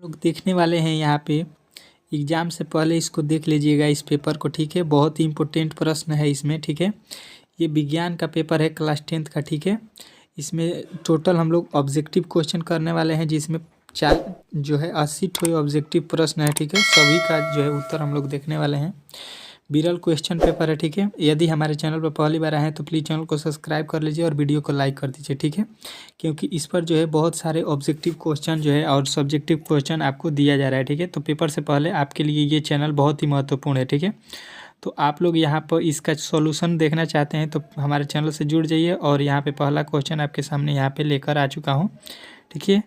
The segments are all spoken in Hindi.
लोग देखने वाले हैं यहाँ पे एग्ज़ाम से पहले इसको देख लीजिएगा इस पेपर को, ठीक है। बहुत ही इम्पोर्टेंट प्रश्न है इसमें, ठीक है। ये विज्ञान का पेपर है क्लास 10th का, ठीक है। इसमें टोटल हम लोग ऑब्जेक्टिव क्वेश्चन करने वाले हैं, जिसमें 80 ठो ऑब्जेक्टिव प्रश्न है, ठीक है। सभी का जो है उत्तर हम लोग देखने वाले हैं। विरल क्वेश्चन पेपर है, ठीक है। यदि हमारे चैनल पर पहली बार आए हैं तो प्लीज़ चैनल को सब्सक्राइब कर लीजिए और वीडियो को लाइक कर दीजिए, ठीक है। क्योंकि इस पर जो है बहुत सारे ऑब्जेक्टिव क्वेश्चन जो है और सब्जेक्टिव क्वेश्चन आपको दिया जा रहा है, ठीक है। तो पेपर से पहले आपके लिए ये चैनल बहुत ही महत्वपूर्ण है, ठीक है। तो आप लोग यहाँ पर इसका सॉल्यूशन देखना चाहते हैं तो हमारे चैनल से जुड़ जाइए। और यहाँ पे पहला क्वेश्चन आपके सामने यहाँ पे लेकर आ चुका हूँ, ठीक है।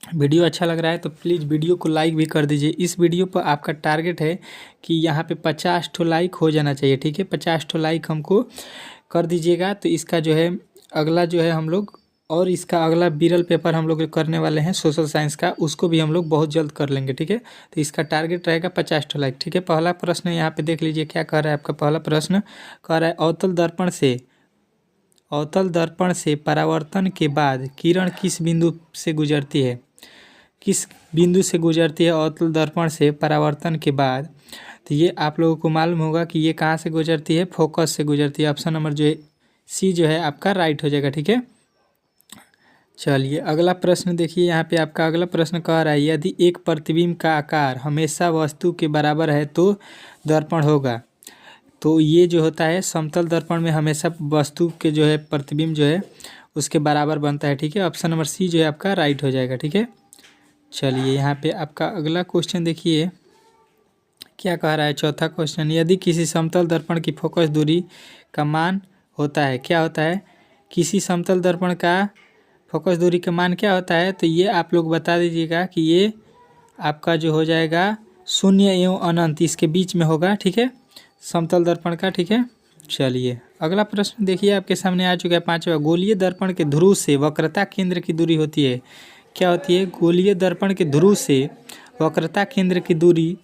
वीडियो अच्छा लग रहा है तो प्लीज़ वीडियो को लाइक भी कर दीजिए। इस वीडियो पर आपका टारगेट है कि यहाँ पे 50 ठो लाइक हो जाना चाहिए, ठीक है। 50 ठो लाइक हमको कर दीजिएगा तो इसका जो है अगला जो है हम लोग और इसका अगला विरल पेपर हम लोग करने वाले हैं सोशल साइंस का, उसको भी हम लोग बहुत जल्द कर लेंगे, ठीक है। तो इसका टारगेट रहेगा 50 ठो लाइक, ठीक है। पहला प्रश्न यहाँ पे देख लीजिए क्या कह रहा है आपका। पहला प्रश्न कह रहा है अवतल दर्पण से परावर्तन के बाद किरण किस बिंदु से गुजरती है। किस बिंदु से गुजरती है अवतल दर्पण से परावर्तन के बाद। तो ये आप लोगों को मालूम होगा कि ये कहाँ से गुजरती है, फोकस से गुजरती है। ऑप्शन नंबर जो है सी जो है आपका राइट हो जाएगा, ठीक है। चलिए अगला प्रश्न देखिए। यहाँ पे आपका अगला प्रश्न कह रहा है यदि एक प्रतिबिंब का आकार हमेशा वस्तु के बराबर है तो दर्पण होगा। तो ये जो होता है समतल दर्पण में हमेशा वस्तु के जो है प्रतिबिंब जो है उसके बराबर बनता है, ठीक है। ऑप्शन नंबर सी जो है आपका राइट हो जाएगा, ठीक है। चलिए यहाँ पे आपका अगला क्वेश्चन देखिए क्या कह रहा है। चौथा क्वेश्चन यदि किसी समतल दर्पण की फोकस दूरी का मान होता है, क्या होता है, किसी समतल दर्पण का फोकस दूरी का मान क्या होता है। तो ये आप लोग बता दीजिएगा कि ये आपका जो हो जाएगा 0 एवं अनंत इसके बीच में होगा, ठीक है, समतल दर्पण का, ठीक है। चलिए अगला प्रश्न देखिए आपके सामने आ चुका है। पाँचवा गोलीय दर्पण के ध्रुव से वक्रता केंद्र की दूरी होती है, क्या होती है। गोलीय दर्पण के ध्रुव से वक्रता केंद्र की दूरी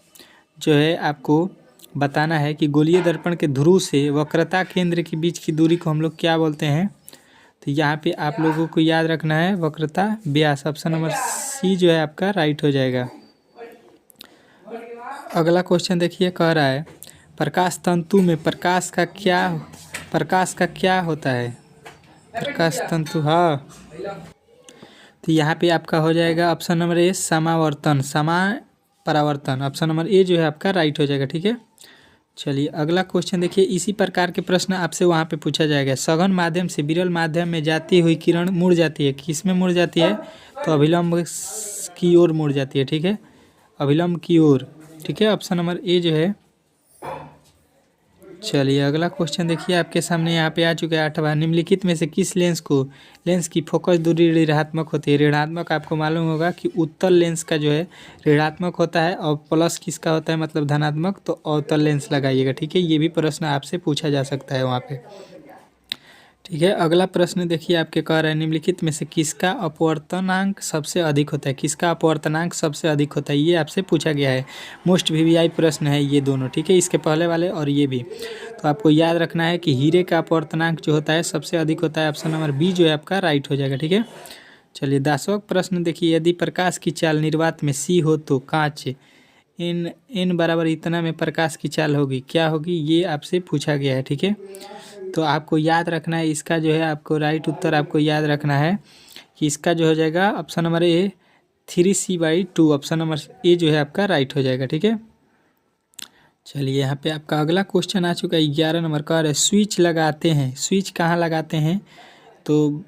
जो है आपको बताना है कि गोलीय दर्पण के ध्रुव से वक्रता केंद्र के बीच की दूरी को हम लोग क्या बोलते हैं। तो यहाँ पे आप लोगों को याद रखना है वक्रता व्यास। ऑप्शन नंबर सी जो है आपका राइट हो जाएगा। अगला क्वेश्चन देखिए कह रहा है प्रकाश तंतु में प्रकाश का क्या होता है। प्रकाश तंतु, हाँ। तो यहाँ पे आपका हो जाएगा ऑप्शन नंबर ए समावर्तन, परावर्तन। ऑप्शन नंबर ए जो है आपका राइट हो जाएगा, ठीक है। चलिए अगला क्वेश्चन देखिए। इसी प्रकार के प्रश्न आपसे वहाँ पे पूछा जाएगा। सघन माध्यम से विरल माध्यम में जाती हुई किरण मुड़ जाती है, किस में मुड़ जाती है। तो अभिलंब की ओर मुड़ जाती है, ठीक है, अभिलंब की ओर, ठीक है। ऑप्शन नंबर ए जो है। चलिए अगला क्वेश्चन देखिए आपके सामने यहाँ पे आ चुका है। 8वां निम्नलिखित में से किस लेंस की फोकस दूरी ऋणात्मक होती है। ऋणात्मक आपको मालूम होगा कि उत्तल लेंस का जो है ऋणात्मक होता है और प्लस किसका होता है मतलब धनात्मक। तो अवतल लेंस लगाइएगा, ठीक है। ये भी प्रश्न आपसे पूछा जा सकता है वहाँ पे, ठीक है। अगला प्रश्न देखिए आपके कह रहा है निम्नलिखित में से किसका अपवर्तनांक सबसे अधिक होता है। किसका अपवर्तनांक सबसे अधिक होता है ये आपसे पूछा गया है। मोस्ट वीवीआई प्रश्न है ये दोनों, ठीक है, इसके पहले वाले और ये भी। तो आपको याद रखना है कि हीरे का अपवर्तनांक जो होता है सबसे अधिक होता है। ऑप्शन नंबर बी जो है आपका राइट हो जाएगा, ठीक है। चलिए 10वां प्रश्न देखिए। यदि प्रकाश की चाल निर्वात में सी हो तो कांच n बराबर इतना में प्रकाश की चाल होगी, क्या होगी, ये आपसे पूछा गया है, ठीक है। तो आपको याद रखना है इसका जो है आपको राइट उत्तर आपको याद रखना है कि इसका जो हो जाएगा option number A 3c/2। Option number A जो है आपका राइट हो जाएगा, ठीक है। चलिए यहाँ पे आपका अगला क्वेश्चन आ चुका है। 11 नंबर का है स्विच लगाते हैं, स्विच कहाँ लगाते हैं। तो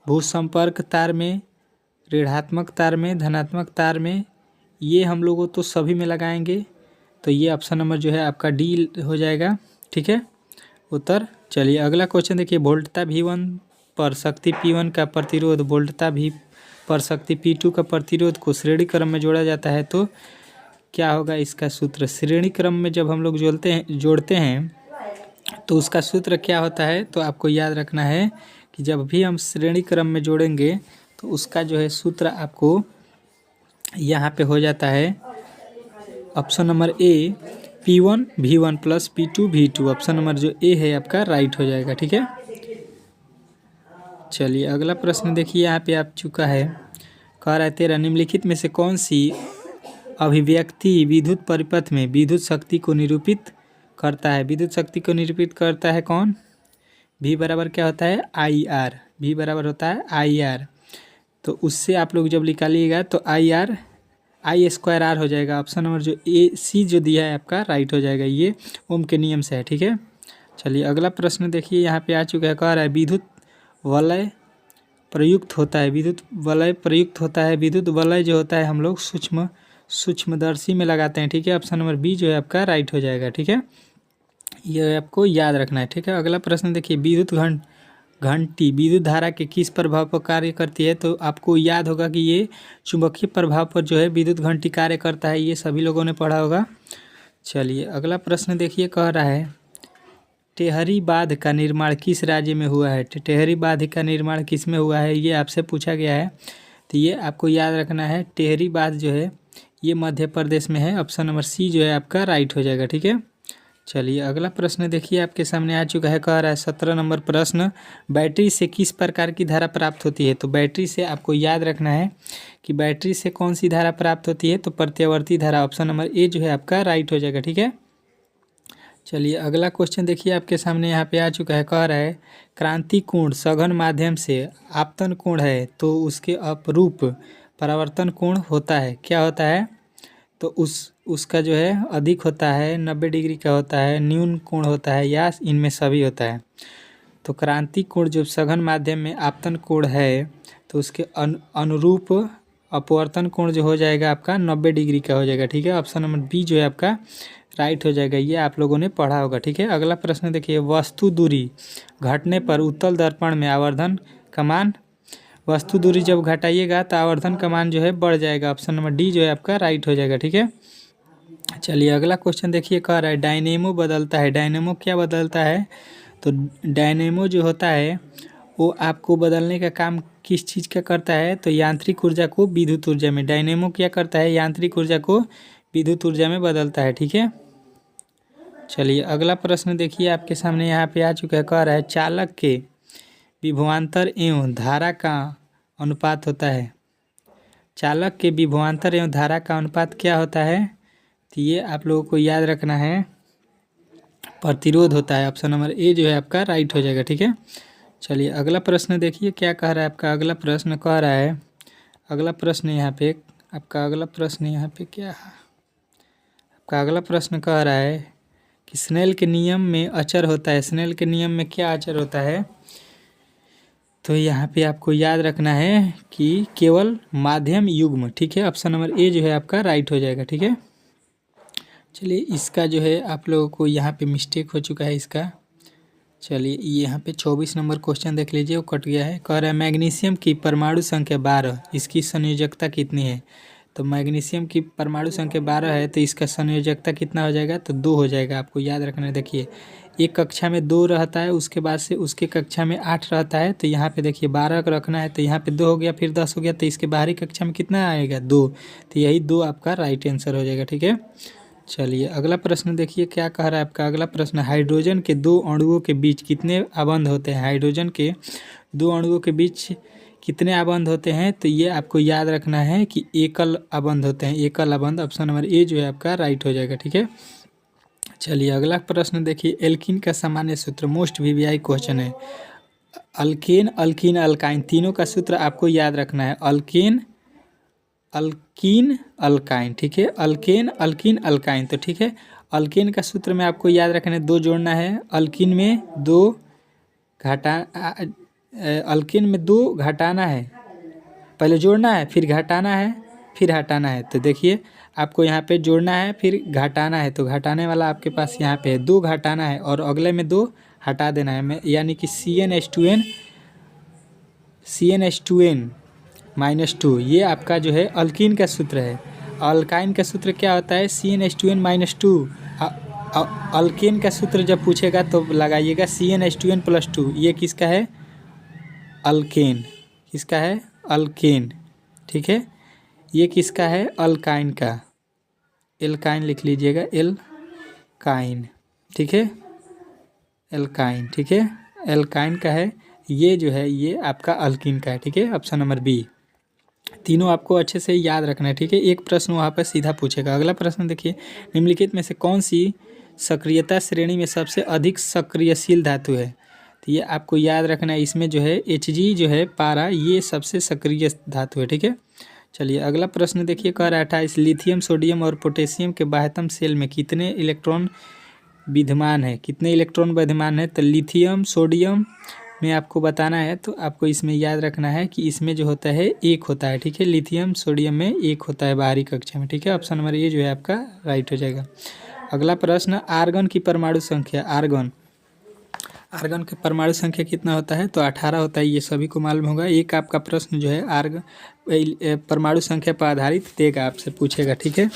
भूसंपर्क तार में, ऋणात्मक तार में, धनात्मक तार में, ये हम लोगों तो सभी में लगाएंगे। तो ये ऑप्शन नंबर जो है आपका डी हो जाएगा, ठीक है, उत्तर। चलिए अगला क्वेश्चन देखिए। वोल्टता V1 पर शक्ति P1 का प्रतिरोध वोल्टता V पर शक्ति P2 का प्रतिरोध को श्रेणी क्रम में जोड़ा जाता है तो क्या होगा इसका सूत्र। श्रेणी क्रम में जब हम लोग जोड़ते हैं तो उसका सूत्र क्या होता है। तो आपको याद रखना है कि जब भी हम श्रेणी क्रम में जोड़ेंगे तो उसका जो है सूत्र आपको यहाँ पे हो जाता है option number A P1 V1 plus P2 V2। Option number जो ए है आपका राइट हो जाएगा, ठीक है। चलिए अगला प्रश्न देखिए यहाँ पे आप चुका है। कह रहा है 13 निम्नलिखित में से कौन सी अभिव्यक्ति विद्युत परिपथ में विद्युत शक्ति को निरूपित करता है। विद्युत शक्ति को निरूपित करता है कौन। V बराबर क्या होता है IR। V बराबर होता है IR। तो उससे आप लोग जब निकालिएगा तो IR I²R हो जाएगा। ऑप्शन नंबर जो C जो दिया है आपका राइट हो जाएगा। ये ओम के नियम से है, ठीक है। चलिए अगला प्रश्न देखिए, यहाँ पे आ चुका है। कह रहा है विद्युत वलय प्रयुक्त होता है। विद्युत वलय प्रयुक्त होता है। विद्युत वलय जो होता है हम लोग सूक्ष्मदर्शी में लगाते हैं, ठीक है। ऑप्शन नंबर बी जो है आपका राइट हो जाएगा, ठीक है। ये आपको याद रखना है, ठीक है। अगला प्रश्न देखिए, विद्युत घंटी विद्युत धारा के किस प्रभाव पर कार्य करती है। तो आपको याद होगा कि ये चुंबकीय प्रभाव पर जो है विद्युत घंटी कार्य करता है। ये सभी लोगों ने पढ़ा होगा। चलिए अगला प्रश्न देखिए, कह रहा है टेहरी बांध का निर्माण किस राज्य में हुआ है। टेहरी बांध का निर्माण किस में हुआ है, ये आपसे पूछा गया है। तो ये आपको याद रखना है। टेहरी बांध जो है ये मध्य प्रदेश में है। ऑप्शन नंबर सी जो है आपका राइट हो जाएगा, ठीक है। चलिए अगला प्रश्न देखिए, आपके सामने आ चुका है। कह रहा है 17 नंबर प्रश्न, बैटरी से किस प्रकार की धारा प्राप्त होती है। तो बैटरी से आपको याद रखना है कि बैटरी से कौन सी धारा प्राप्त होती है। तो प्रत्यावर्ती धारा। ऑप्शन नंबर ए जो है आपका राइट हो जाएगा, ठीक है। चलिए अगला क्वेश्चन देखिए, आपके सामने यहाँ पे आ चुका है। कह रहा है क्रांति कोण सघन माध्यम से आपतन कोण है तो उसके अपरूप परावर्तन कोण होता है, क्या होता है। तो उसका जो है अधिक होता है, 90 डिग्री का होता है, न्यून कोण होता है, या इनमें सभी होता है। तो क्रांति कोण जो सघन माध्यम में आपतन कोण है तो उसके अनुरूप अपवर्तन कोण जो हो जाएगा आपका 90 डिग्री का हो जाएगा, ठीक है। ऑप्शन नंबर बी जो है आपका राइट हो जाएगा। ये आप लोगों ने पढ़ा होगा, ठीक है। अगला प्रश्न देखिए, वस्तु दूरी घटने पर उत्तल दर्पण में आवर्धन का मान। वस्तु दूरी जब घटाइएगा तो आवर्धन का मान जो है बढ़ जाएगा। ऑप्शन नंबर डी जो है आपका राइट हो जाएगा, ठीक है। चलिए अगला क्वेश्चन देखिए, कह रहा है डायनेमो बदलता है। डायनेमो क्या बदलता है। तो डायनेमो जो होता है वो आपको बदलने का काम किस चीज़ का करता है। तो यांत्रिक ऊर्जा को विद्युत ऊर्जा में। डायनेमो क्या करता है, यांत्रिक ऊर्जा को विद्युत ऊर्जा में बदलता है, ठीक है। चलिए अगला प्रश्न देखिए, आपके सामने यहाँ पे आ चुका है। कह रहा है चालक के विभवांतर एवं धारा का अनुपात होता है। चालक के विभवांतर एवं धारा का अनुपात क्या होता है। तो ये आप लोगों को याद रखना है, प्रतिरोध होता है। ऑप्शन नंबर ए जो है आपका राइट हो जाएगा, ठीक है। चलिए अगला प्रश्न देखिए, क्या कह रहा है आपका अगला प्रश्न। कह रहा है अगला प्रश्न यहाँ पे आपका अगला प्रश्न यहाँ पे क्या है। आपका अगला प्रश्न कह रहा है कि स्नेल के नियम में अचर होता है। स्नेल के नियम में क्या अचर होता है। तो यहाँ पे आपको याद रखना है कि केवल माध्यम युग्म, ठीक है। ऑप्शन नंबर ए जो है आपका राइट हो जाएगा, ठीक है। चलिए इसका जो है आप लोगों को यहाँ पे मिस्टेक हो चुका है इसका। चलिए यहाँ पे 24 नंबर क्वेश्चन देख लीजिए, वो कट गया है। कह रहा है मैग्नीशियम की परमाणु संख्या 12, इसकी संयोजकता कितनी है। तो मैग्नीशियम की परमाणु संख्या 12 है तो इसका संयोजकता कितना हो जाएगा। तो 2 हो जाएगा। आपको याद रखना है। देखिए एक कक्षा में 2 रहता है, उसके बाद से उसके कक्षा में 8 रहता है। तो यहाँ पे देखिए 12 का रखना है तो यहाँ पे 2 हो गया, फिर 10 हो गया। तो इसके बाहरी कक्षा में कितना आएगा 2। तो यही 2 आपका राइट आंसर हो जाएगा, ठीक है। चलिए अगला प्रश्न देखिए, क्या कह रहा है आपका अगला प्रश्न। हाइड्रोजन के 2 अणुओं के बीच कितने आबंध होते हैं। हाइड्रोजन के 2 अणुओं के बीच कितने आबंध होते हैं। तो ये आपको याद रखना है कि एकल आबंध होते हैं, एकल आबंध। ऑप्शन नंबर ए जो है आपका राइट हो जाएगा, ठीक है। चलिए अगला प्रश्न देखिए, एल्कीन का सामान्य सूत्र। मोस्ट वीवीआई क्वेश्चन है। अल्केन अल्कीन अल्काइन तीनों का सूत्र आपको याद रखना है। अल्केन अल्कीन अल्काइन, ठीक है। अल्केन अल्कीन अल्काइन, तो ठीक है। अल्केन का सूत्र में आपको याद रखना है 2 जोड़ना है। अल्कीन में 2 अल्कीन में 2 घटाना है, पहले जोड़ना है फिर घटाना है फिर हटाना है। तो देखिए आपको यहाँ पे जोड़ना है फिर घटाना है। तो घटाने वाला आपके पास यहाँ पे है, 2 घटाना है और अगले में 2 हटा देना है। यानी कि CnH2n -2 ये आपका जो है अल्कीन का सूत्र है। अल्काइन का सूत्र क्या होता है, CnH2n -2। अल्केन का सूत्र जब पूछेगा तो लगाइएगा CnH2n +2। ये किसका है, अल्केन। किसका है, अल्केन, ठीक है। ये किसका है, अल्काइन का। एल्काइन लिख लीजिएगा, एल्काइन, ठीक है। एल्काइन, ठीक है, एल्काइन का है। ये जो है ये आपका अल्कीन का है, ठीक है। Option number B. तीनों आपको अच्छे से याद रखना है, ठीक है। एक प्रश्न वहाँ पर सीधा पूछेगा। अगला प्रश्न देखिए, निम्नलिखित में से कौन सी सक्रियता श्रेणी में सबसे अधिक सक्रियशील धातु है? तो ये आपको याद रखना है। इसमें जो है Hg जो है पारा, ये सबसे सक्रिय धातु है, ठीक है। चलिए अगला प्रश्न देखिए, कह रहा है 28, लिथियम सोडियम और पोटेशियम के बाह्यतम सेल में कितने इलेक्ट्रॉन विद्यमान है? कितने इलेक्ट्रॉन विद्यमान है? तो लिथियम सोडियम में आपको बताना है, तो आपको इसमें याद रखना है कि इसमें जो होता है एक होता है, ठीक है। लिथियम सोडियम में एक होता है बाहरी कक्षा में, ठीक है। ऑप्शन नंबर ए जो है आपका राइट हो जाएगा। अगला प्रश्न, आर्गन की परमाणु संख्या। आर्गन की परमाणु संख्या कितना होता है? तो 18 होता है, ये सभी को मालूम होगा। एक आपका प्रश्न जो है परमाणु संख्या पर आधारित देगा, आपसे पूछेगा, ठीक है।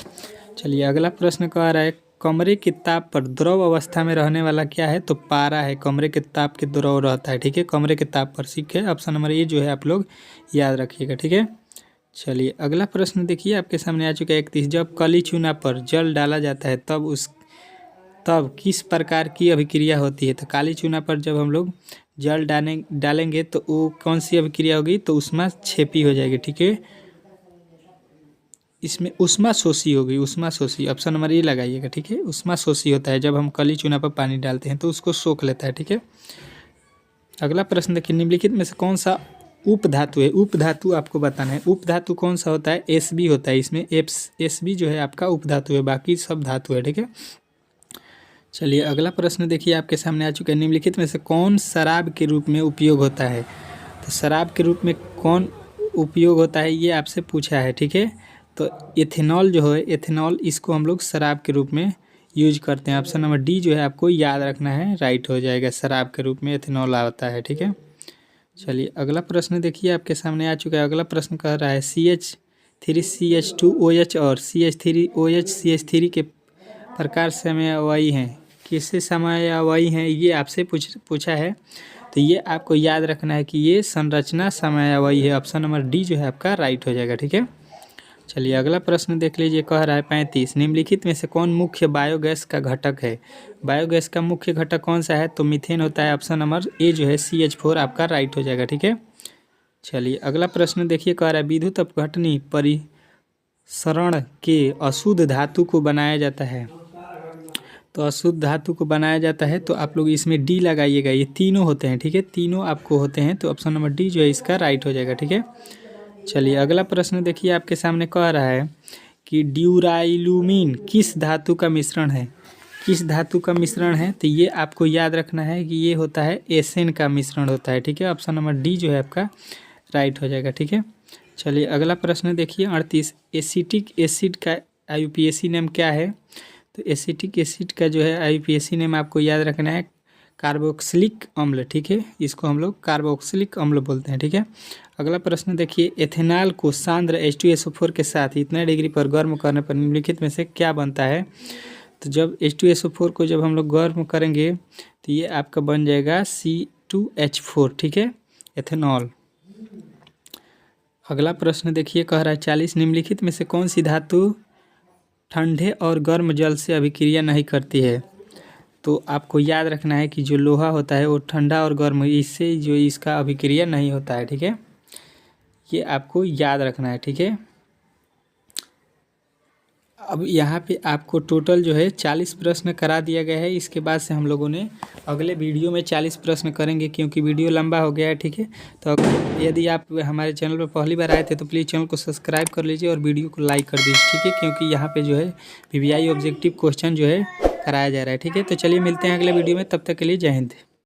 चलिए अगला प्रश्न कह रहा है, कमरे के ताप पर द्रव अवस्था में रहने वाला क्या है? तो पारा है। कमरे के ताप के द्रव रहता है, ठीक है, कमरे के ताप पर, ठीक है। ऑप्शन नंबर ए जो है आप लोग याद रखिएगा, ठीक है। चलिए अगला प्रश्न देखिए, आपके सामने आ चुका है 31, जब कली चूना पर जल डाला जाता है तब किस प्रकार की अभिक्रिया होती है? तो काली चूना पर जब हम लोग जल डालेंगे तो वो कौन सी अभिक्रिया होगी? तो ऊष्मा क्षेपी हो जाएगी, ठीक है। इसमें ऊष्मा शोषी होगी, ऊष्मा शोषी। ऑप्शन नंबर ए लगाइएगा, ठीक है। ऊष्मा शोषी होता है, जब हम कली चूना पर पानी डालते हैं तो उसको सोख लेता है, ठीक है। अगला प्रश्न देखिए, निम्नलिखित में से कौन सा उपधातु है? उपधातु आपको बताना है। उपधातु कौन सा होता है? Sb होता है। इसमें Sb जो है आपका उपधातु है, बाकी सब धातु है, ठीक है। चलिए अगला प्रश्न देखिए, आपके सामने आ चुका है, निम्नलिखित में से कौन शराब के रूप में उपयोग होता है? तो शराब के रूप में कौन उपयोग होता है, ये आपसे पूछा है, ठीक है। तो एथेनॉल जो है, एथेनॉल, इसको हम लोग शराब के रूप में यूज करते हैं। ऑप्शन नंबर डी जो है आपको याद रखना है, राइट हो जाएगा। शराब के रूप में एथेनॉल आता है, ठीक है। चलिए अगला प्रश्न देखिए, आपके सामने आ चुका है। अगला प्रश्न कह रहा है CH3CH2OH और CH3OH CH3 के प्रकार समयावयी हैं, किससे समयावयी हैं, ये आपसे पूछा है। तो ये आपको याद रखना है कि ये संरचना समयावयी है। ऑप्शन नंबर डी जो है आपका राइट हो जाएगा, ठीक है। चलिए अगला प्रश्न देख लीजिए, कह रहा है 35, निम्नलिखित में से कौन मुख्य बायोगैस का घटक है? बायोगैस का मुख्य घटक कौन सा है? तो मीथेन होता है। ऑप्शन नंबर ए जो है CH4 आपका राइट हो जाएगा, ठीक है। चलिए अगला प्रश्न देखिए, कह रहा है विद्युत अपघटनी परिसरण के अशुद्ध धातु को बनाया जाता है। तो अशुद्ध धातु को बनाया जाता है, तो आप लोग इसमें डी लगाइएगा। ये तीनों होते हैं, ठीक है, तीनों आपको होते हैं, तो ऑप्शन नंबर डी जो है इसका राइट हो जाएगा, ठीक है। चलिए अगला प्रश्न देखिए, आपके सामने कह रहा है कि ड्यूराइलुमीन किस धातु का मिश्रण है? किस धातु का मिश्रण है? तो ये आपको याद रखना है कि ये होता है एसेन का मिश्रण होता है, ठीक है। ऑप्शन नंबर डी जो है आपका राइट हो जाएगा, ठीक है। चलिए अगला प्रश्न देखिए, 38, एसिटिक एसिड का IUPAC नेम क्या है? तो एसिटिक एसिड का जो है IUPAC नेम आपको याद रखना है कार्बोक्सिलिक अम्ल, ठीक है। इसको हम लोग कार्बोक्सिलिक अम्ल बोलते हैं, ठीक है। अगला प्रश्न देखिए, एथेनॉल को सांद्र H2SO4 के साथ इतने डिग्री पर गर्म करने पर निम्नलिखित में से क्या बनता है? तो जब H2SO4 को जब हम लोग गर्म करेंगे तो ये आपका बन जाएगा C2H4, ठीक है, एथेनॉल। अगला प्रश्न देखिए, कह रहा है 40, निम्नलिखित में से कौन सी धातु ठंडे और गर्म जल से अभिक्रिया नहीं करती है? तो आपको याद रखना है कि जो लोहा होता है वो ठंडा और गर्म, इससे जो इसका अभिक्रिया नहीं होता है, ठीक है। ये आपको याद रखना है, ठीक है। अब यहाँ पे आपको टोटल जो है 40 प्रश्न करा दिया गया है। इसके बाद से हम लोगों ने अगले वीडियो में 40 प्रश्न करेंगे, क्योंकि वीडियो लंबा हो गया है, ठीक है। तो यदि आप हमारे चैनल पर पहली बार आए थे तो प्लीज़ चैनल को सब्सक्राइब कर लीजिए और वीडियो को लाइक कर दीजिए, ठीक है, क्योंकि यहाँ पे जो है PBI ऑब्जेक्टिव क्वेश्चन जो है कराया जा रहा है, ठीक है। तो चलिए मिलते हैं अगले वीडियो में, तब तक के लिए जय हिंद।